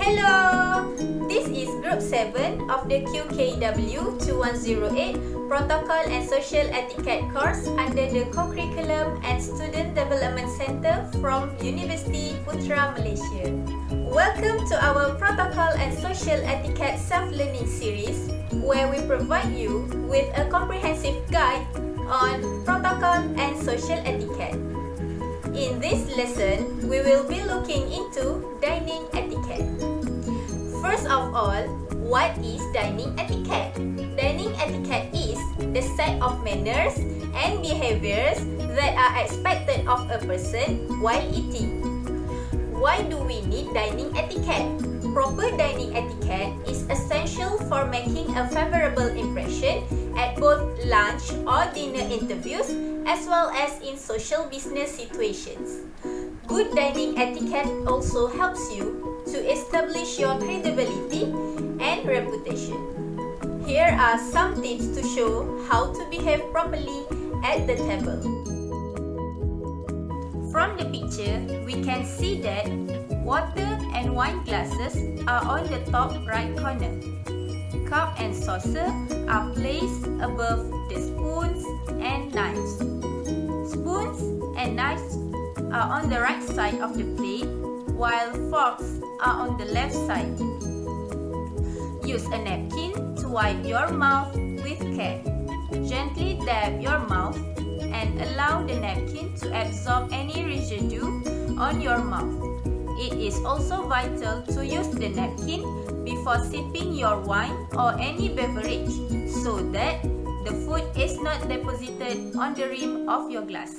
Hello! This is Group 7 of the QKW 2108 Protocol and Social Etiquette course under the Co-Curriculum and Student Development Center from University Putra, Malaysia. Welcome to our Protocol and Social Etiquette Self-Learning series, where we provide you with a comprehensive guide on protocol and social etiquette. In this lesson, we will be looking into dining etiquette. First of all, what is dining etiquette? Dining etiquette is the set of manners and behaviors that are expected of a person while eating. Why do we need dining etiquette? Proper dining etiquette is essential for making a favorable impression at both lunch or dinner interviews as well as in social business situations. Good dining etiquette also helps you to establish your credibility and reputation. Here are some tips to show how to behave properly at the table. From the picture, we can see that water and wine glasses are on the top right corner. Cup and saucer are placed above the spoons and knives. Spoons and knives are on the right side of the plate, while forks are on the left side. Use a napkin to wipe your mouth with care. Gently dab your mouth and allow the napkin to absorb any residue on your mouth. It is also vital to use the napkin before sipping your wine or any beverage so that the food is not deposited on the rim of your glass.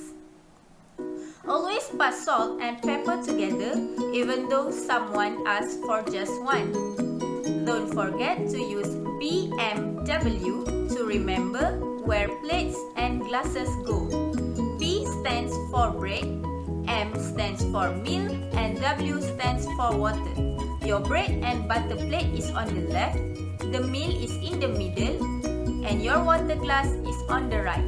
Always pass salt and pepper together even though someone asks for just one. Don't forget to use BMW to remember where plates and glasses go. B stands for bread, M stands for meal, and W stands for water. Your bread and butter plate is on the left, the meal is in the middle, and your water glass is on the right.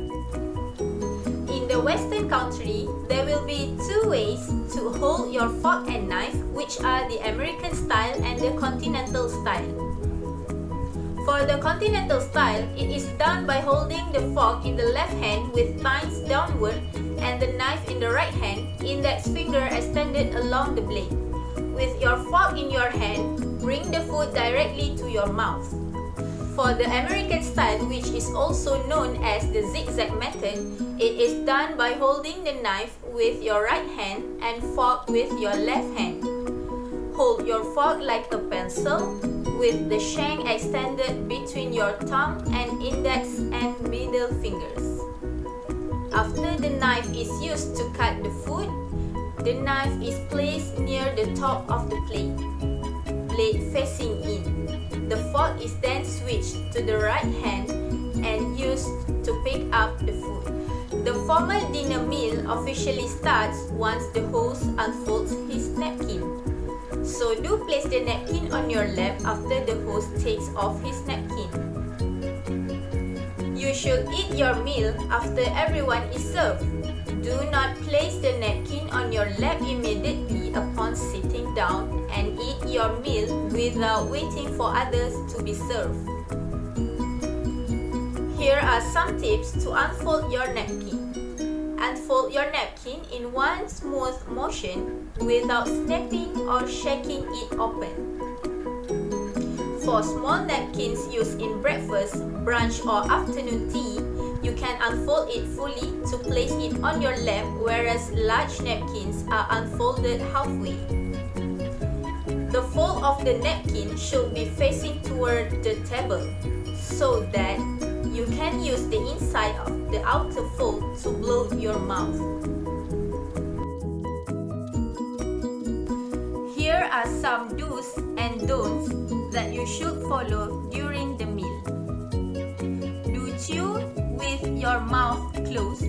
In the Western country, there will be two ways to hold your fork and knife, which are the American style and the continental style. For the continental style, it is done by holding the fork in the left hand with thumbs downward and the knife in the right hand, index finger extended along the blade. With your fork in your hand, bring the food directly to your mouth. For the American style, which is also known as the zigzag method, it is done by holding the knife with your right hand and fork with your left hand. Hold your fork like a pencil, with the shank extended between your thumb and index and middle fingers. After the knife is used to cut the food, the knife is placed near the top of the plate, blade facing in. The fork is then switched to the right hand and used to pick up the food. The formal dinner meal officially starts once the host unfolds his napkin. So do place the napkin on your lap after the host takes off his napkin. You should eat your meal after everyone is served. Do not place the napkin on your lap immediately upon sitting down and eat your meal without waiting for others to be served. Here are some tips to unfold your napkin. Unfold your napkin in one smooth motion without snapping or shaking it open. For small napkins used in breakfast, brunch or afternoon tea, you can unfold it fully to place it on your lap, whereas large napkins are unfolded halfway. The fold of the napkin should be facing toward the table so that you can use the inside of the outer fold to blow your mouth. Here are some do's and don'ts that you should follow during the meal. Do chew with your mouth closed.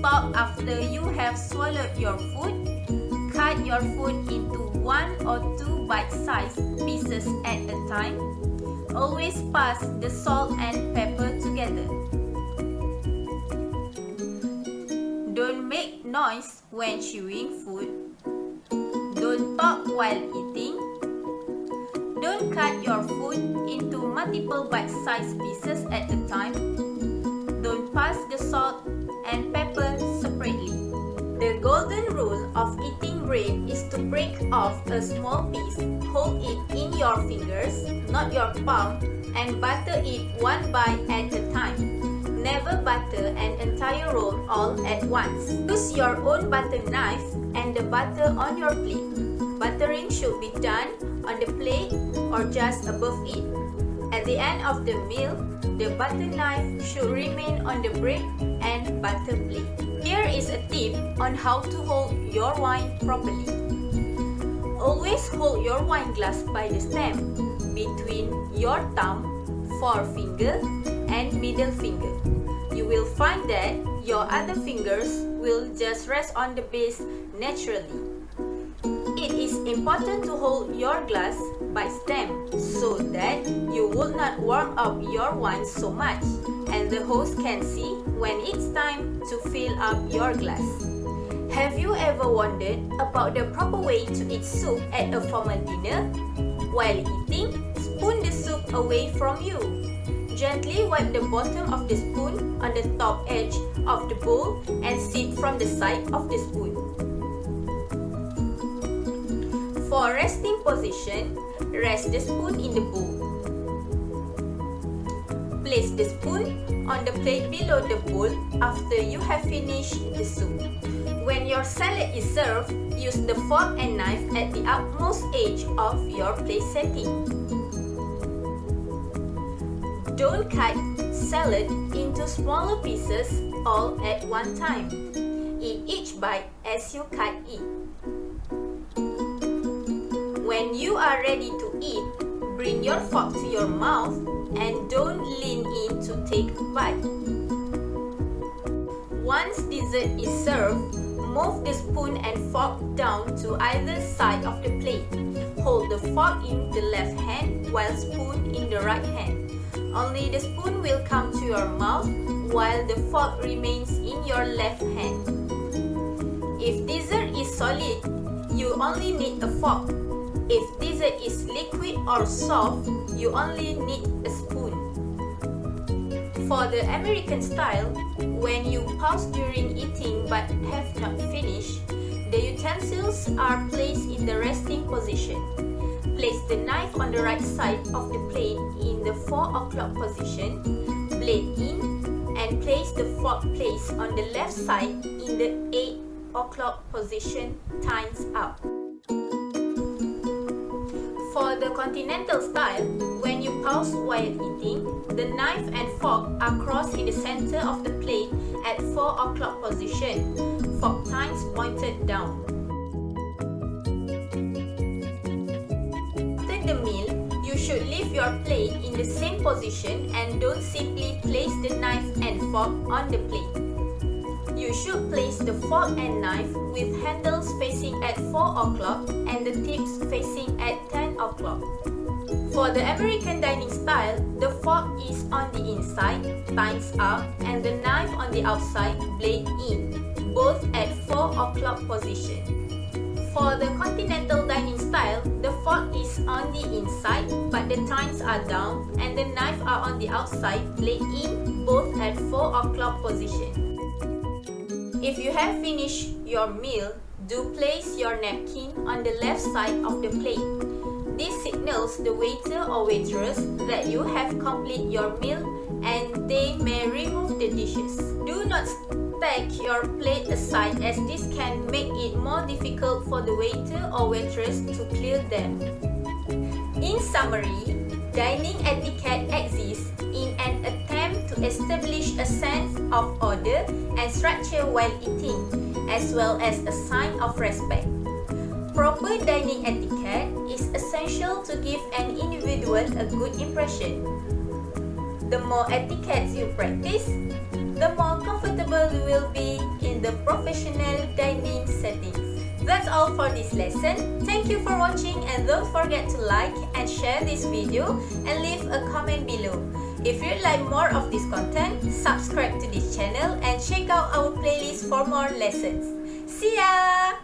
Talk after you have swallowed your food. Cut your food into 1 or 2 bite-sized pieces at a time. Always pass the salt and pepper together. Don't make noise when chewing food. Don't talk while eating. Don't cut your food into multiple bite-sized pieces at a time. Don't pass the salt and pepper separately. The golden rule of eating bread is to break off a small piece, hold it in your fingers, not your palm, and butter it one bite at a time. Never butter an entire roll all at once. Use your own butter knife and the butter on your plate. Buttering should be done on the plate or just above it. At the end of the meal, the butter knife should remain on the bread and butter plate. Here is a tip on how to hold your wine properly. Always hold your wine glass by the stem between your thumb, forefinger, and middle finger. You will find that your other fingers will just rest on the base naturally. It is important to hold your glass by stem so that you will not warm up your wine so much and the host can see when it's time to fill up your glass. Have you ever wondered about the proper way to eat soup at a formal dinner? While eating, spoon the soup away from you. Gently wipe the bottom of the spoon on the top edge of the bowl and sip from the side of the spoon. For resting position, rest the spoon in the bowl. Place the spoon on the plate below the bowl after you have finished the soup. When your salad is served, use the fork and knife at the utmost edge of your plate setting. Don't cut salad into smaller pieces all at one time. Eat each bite as you cut it. When you are ready to eat, bring your fork to your mouth and don't lean in to take a bite. Once dessert is served, move the spoon and fork down to either side of the plate. Hold the fork in the left hand while spoon in the right hand. Only the spoon will come to your mouth while the fork remains in your left hand. If dessert is solid, you only need a fork. If dessert is liquid or soft, you only need a spoon. For the American style, when you pause during eating but have not finished, the utensils are placed in the resting position. Place the knife on the right side of the plate in the 4 o'clock position, blade in, and place the fork place on the left side in the 8 o'clock position, times up. For the continental style, when you pause while eating, the knife and fork are crossed in the center of the plate at 4 o'clock position, fork tines pointed down. The meal, you should leave your plate in the same position and don't simply place the knife and fork on the plate. You should place the fork and knife with handles facing at 4 o'clock and the tips facing at 10 o'clock. For the American dining style, the fork is on the inside, tines up, and the knife on the outside, blade in, both at 4 o'clock position. For the continental dining style, the fork is on the inside but the tines are down and the knife are on the outside, blade in, both at 4 o'clock position. If you have finished your meal, do place your napkin on the left side of the plate. This signals the waiter or waitress that you have completed your meal and they may remove the dishes. Do not stack your plate aside as this can make it more difficult for the waiter or waitress to clear them. In summary, dining etiquette exists in an attempt to establish a sense of order and structure while eating, as well as a sign of respect. Proper dining etiquette is essential to give an individual a good impression. The more etiquette you practice, the more comfortable you will be in the professional dining settings. That's all for this lesson. Thank you for watching and don't forget to like and share this video and leave a comment below. If you'd like more of this content, subscribe to this channel and check out our playlist for more lessons. See ya!